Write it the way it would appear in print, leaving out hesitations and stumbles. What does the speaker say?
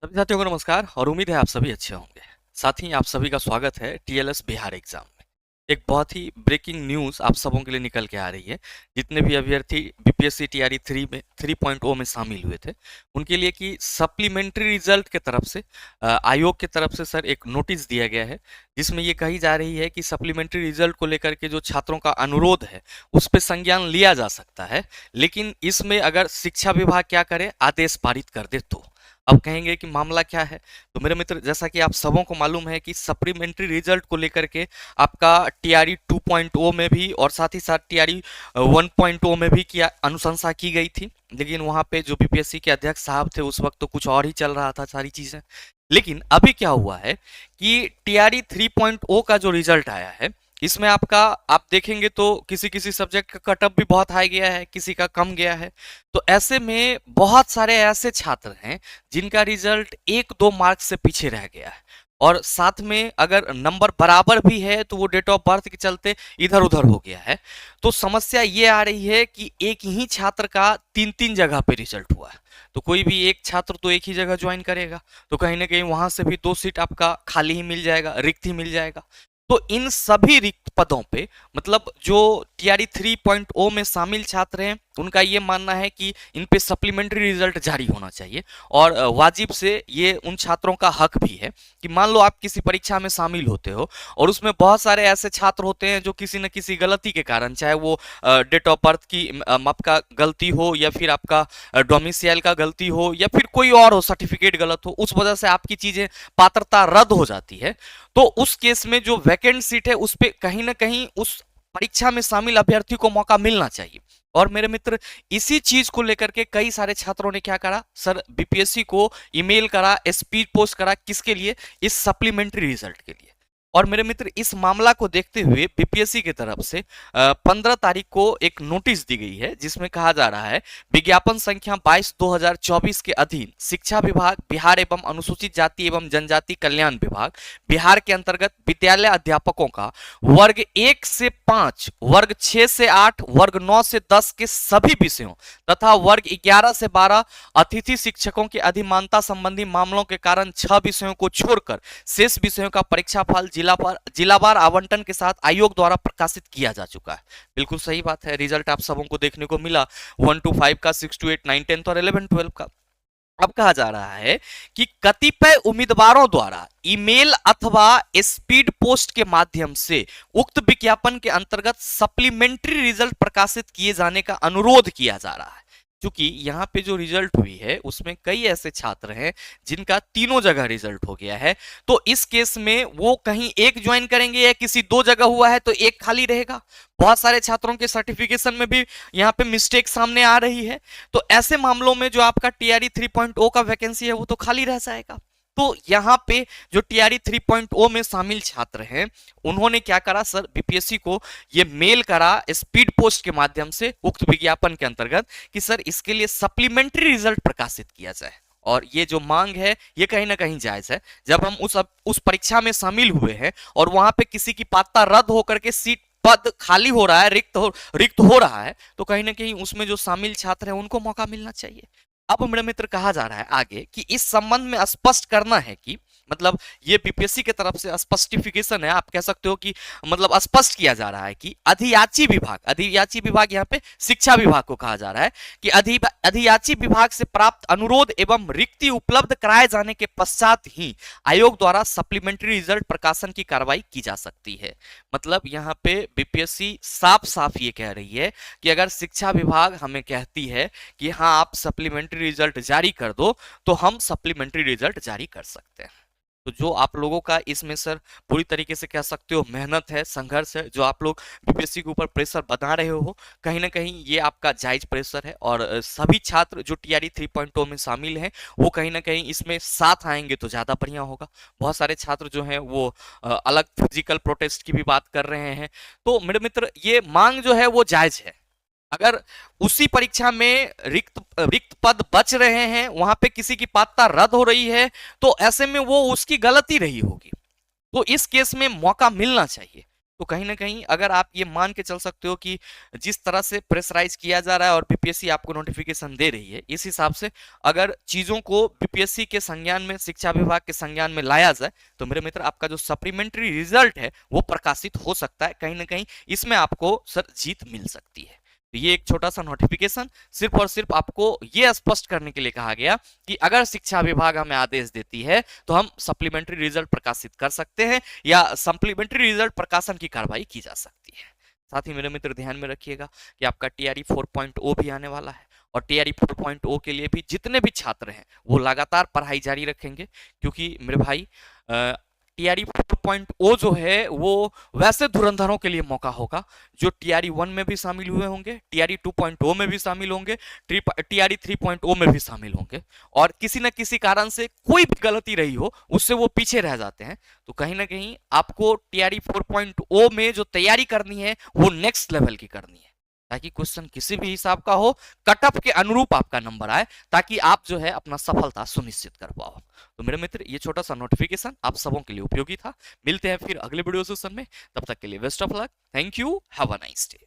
सभी साथियों को नमस्कार और उम्मीद है आप सभी अच्छे होंगे। साथ ही आप सभी का स्वागत है टीएलएस बिहार एग्जाम में। एक बहुत ही ब्रेकिंग न्यूज़ आप सबों के लिए निकल के आ रही है। जितने भी अभ्यर्थी बीपीएससी टीआरई 3.0 में शामिल हुए थे, उनके लिए कि सप्लीमेंट्री रिजल्ट के तरफ से आयोग की तरफ से सर एक नोटिस दिया गया है, जिसमें ये कही जा रही है कि सप्लीमेंट्री रिजल्ट को लेकर के जो छात्रों का अनुरोध है, उस पे संज्ञान लिया जा सकता है। लेकिन इसमें अगर शिक्षा विभाग क्या करे, आदेश पारित कर दे तो। अब कहेंगे कि मामला क्या है, तो मेरे मित्र जैसा कि आप सबों को मालूम है कि सप्लीमेंट्री रिजल्ट को लेकर के आपका टीआरई 2.0 में भी और साथ ही साथ टीआरई 1.0 में भी किया अनुशंसा की गई थी। लेकिन वहां पे जो बीपीएससी के अध्यक्ष साहब थे उस वक्त तो कुछ और ही चल रहा था सारी चीजें। लेकिन अभी क्या हुआ है कि टीआरई 3.0 का जो रिजल्ट आया है, इसमें आपका आप देखेंगे तो किसी किसी सब्जेक्ट का कटअप भी बहुत हाई गया है, किसी का कम गया है। तो ऐसे में बहुत सारे ऐसे छात्र हैं जिनका रिजल्ट 1-2 मार्क्स से पीछे रह गया है, और साथ में अगर नंबर बराबर भी है तो वो डेट ऑफ बर्थ के चलते इधर उधर हो गया है। तो समस्या ये आ रही है कि एक ही छात्र का 3-3 जगह पे रिजल्ट हुआ है। तो कोई भी एक छात्र तो एक ही जगह ज्वाइन करेगा, तो कहीं ना कहीं वहां से भी 2 सीट आपका खाली ही मिल जाएगा, रिक्त ही मिल जाएगा। तो इन सभी रिक्त पदों पे मतलब जो टीआरई 3.0 में शामिल छात्र हैं, उनका ये मानना है कि इन पे सप्लीमेंट्री रिजल्ट जारी होना चाहिए। और वाजिब से ये उन छात्रों का हक भी है कि मान लो आप किसी परीक्षा में शामिल होते हो और उसमें बहुत सारे ऐसे छात्र होते हैं जो किसी न किसी गलती के कारण, चाहे वो डेट ऑफ बर्थ की आपका गलती हो या फिर आपका डोमिसाइल का गलती हो या फिर कोई और हो, सर्टिफिकेट गलत हो, उस वजह से आपकी चीजें पात्रता रद्द हो जाती है। तो उस केस में जो वैकेंट सीट है उस पे कहीं ना कहीं उस परीक्षा में शामिल अभ्यर्थी को मौका मिलना चाहिए। और मेरे मित्र इसी चीज को लेकर के कई सारे छात्रों ने क्या करा सर, बीपीएससी को ईमेल करा, स्पीड पोस्ट करा, किसके लिए? इस सप्लीमेंट्री रिजल्ट के लिए। और मेरे मित्र इस मामला को देखते हुए बीपीएससी की तरफ से 15 तारीख को एक नोटिस दी गई है, जिसमें कहा जा रहा है विज्ञापन संख्या 22/2024 के अधीन शिक्षा विभाग बिहार एवं अनुसूचित जाति एवं जनजाति कल्याण विभाग बिहार के अंतर्गत विद्यालय अध्यापकों का वर्ग 1 से 5, वर्ग 6 से 8, वर्ग 9 से 10 के सभी विषयों तथा वर्ग 11 से 12 अतिथि शिक्षकों के अधिमानता संबंधी मामलों के कारण 6 विषयों को छोड़कर शेष विषयों का परीक्षाफल जिलावार आवंटन के साथ आयोग द्वारा प्रकाशित किया जा चुका है। बिल्कुल सही बात है, रिजल्ट आप सबों को देखने को मिला 1 to 5 का, 6 to 8, 9, 10 और 11 12 का। अब कहा जा रहा है कि कतिपय उम्मीदवारों द्वारा ईमेल अथवा स्पीड पोस्ट के माध्यम से उक्त विज्ञापन के अंतर्गत सप्लीमेंट्री रिजल्ट प्रकाशित किए जाने का अनुरोध किया जा रहा है। क्योंकि यहाँ पे जो रिजल्ट हुई है उसमें कई ऐसे छात्र हैं जिनका तीनों जगह रिजल्ट हो गया है। तो इस केस में वो कहीं एक ज्वाइन करेंगे या किसी 2 जगह हुआ है तो एक खाली रहेगा। बहुत सारे छात्रों के सर्टिफिकेशन में भी यहाँ पे मिस्टेक सामने आ रही है। तो ऐसे मामलों में जो आपका टीआरई 3.0 का वैकेंसी है वो तो खाली रह जाएगा। तो यहाँ पे जो टीआरई 3.0 में शामिल छात्र हैं, उन्होंने क्या करा सर, बीपीएससी को ये मेल करा स्पीड पोस्ट के माध्यम से उक्त विज्ञापन के अंतर्गत कि सर इसके लिए सप्लीमेंट्री रिजल्ट प्रकाशित किया जाए। और ये जो मांग है ये कहीं ना कहीं जायज है। जब हम उस परीक्षा में शामिल हुए हैं और वहां पे किसी की पात्रता रद्द होकर के सीट पद खाली हो रहा है, रिक्त हो रहा है, तो कहीं ना कहीं उसमें जो शामिल छात्र हैं उनको मौका मिलना चाहिए। अब मेरे मित्र कहा जा रहा है आगे कि इस संबंध में स्पष्ट करना है कि मतलब ये बीपीएससी की तरफ से स्पष्टिफिकेशन है, आप कह सकते हो कि मतलब स्पष्ट किया जा रहा है कि अधियाची विभाग यहाँ पे शिक्षा विभाग को कहा जा रहा है कि अधियाची विभाग से प्राप्त अनुरोध एवं रिक्ति उपलब्ध कराए जाने के पश्चात ही आयोग द्वारा सप्लीमेंट्री रिजल्ट प्रकाशन की कार्रवाई की जा सकती है। मतलब यहाँ पे बीपीएससी साफ साफ ये कह रही है कि अगर शिक्षा विभाग हमें कहती है कि हाँ आप सप्लीमेंट्री रिजल्ट जारी कर दो, तो हम सप्लीमेंट्री रिजल्ट जारी कर सकते हैं। तो जो आप लोगों का इसमें सर पूरी तरीके से कह सकते हो मेहनत है, संघर्ष है, जो आप लोग बीपीएससी के ऊपर प्रेशर बना रहे हो, कहीं ना कहीं ये आपका जायज प्रेशर है। और सभी छात्र जो टीआरई 3.0 में शामिल हैं वो कहीं ना कहीं इसमें साथ आएंगे तो ज़्यादा बढ़िया होगा। बहुत सारे छात्र जो हैं वो अलग फिजिकल प्रोटेस्ट की भी बात कर रहे हैं। तो मेरे मित्र ये मांग जो है वो जायज है। अगर उसी परीक्षा में रिक्त पद बच रहे हैं, वहां पे किसी की पात्रता रद्द हो रही है, तो ऐसे में वो उसकी गलती रही होगी। तो इस केस में मौका मिलना चाहिए। तो कहीं ना कहीं अगर आप ये मान के चल सकते हो कि जिस तरह से प्रेशराइज किया जा रहा है और बीपीएससी आपको नोटिफिकेशन दे रही है, इस हिसाब से अगर चीजों को बीपीएससी के संज्ञान में, शिक्षा विभाग के संज्ञान में लाया जाए, तो मेरे मित्र आपका जो सप्लीमेंट्री रिजल्ट है वो प्रकाशित हो सकता है। कहीं ना कहीं इसमें आपको सर जीत मिल सकती है। तो ये एक छोटा सा नोटिफिकेशन सिर्फ और सिर्फ आपको ये स्पष्ट करने के लिए कहा गया कि अगर शिक्षा विभाग हमें आदेश देती है तो हम सप्लीमेंट्री रिजल्ट प्रकाशित कर सकते हैं या सप्लीमेंट्री रिजल्ट प्रकाशन की कार्रवाई की जा सकती है। साथ ही मेरे मित्र ध्यान में रखिएगा कि आपका टीआरई 4.0 भी आने वाला है, और टीआरई 4.0 के लिए भी जितने भी छात्र हैं वो लगातार पढ़ाई जारी रखेंगे, क्योंकि मेरे भाई टीआरई 4.0 जो है वो वैसे धुरंधरों के लिए मौका होगा जो टीआरई 1 में भी शामिल हुए होंगे, टीआरई 2.0 में भी शामिल होंगे, टीआरई 3.0 में भी शामिल होंगे, और किसी न किसी कारण से कोई भी गलती रही हो उससे वो पीछे रह जाते हैं। तो कहीं ना कहीं आपको टीआरई 4.0 में जो तैयारी करनी है वो नेक्स्ट लेवल की करनी है, ताकि क्वेश्चन किसी भी हिसाब का हो, कटअप के अनुरूप आपका नंबर आए, ताकि आप जो है अपना सफलता सुनिश्चित कर पाओ। तो मेरे मित्र ये छोटा सा नोटिफिकेशन आप सबों के लिए उपयोगी था। मिलते हैं फिर अगले वीडियो सेशन में, तब तक के लिए best of luck, thank you, have a nice day.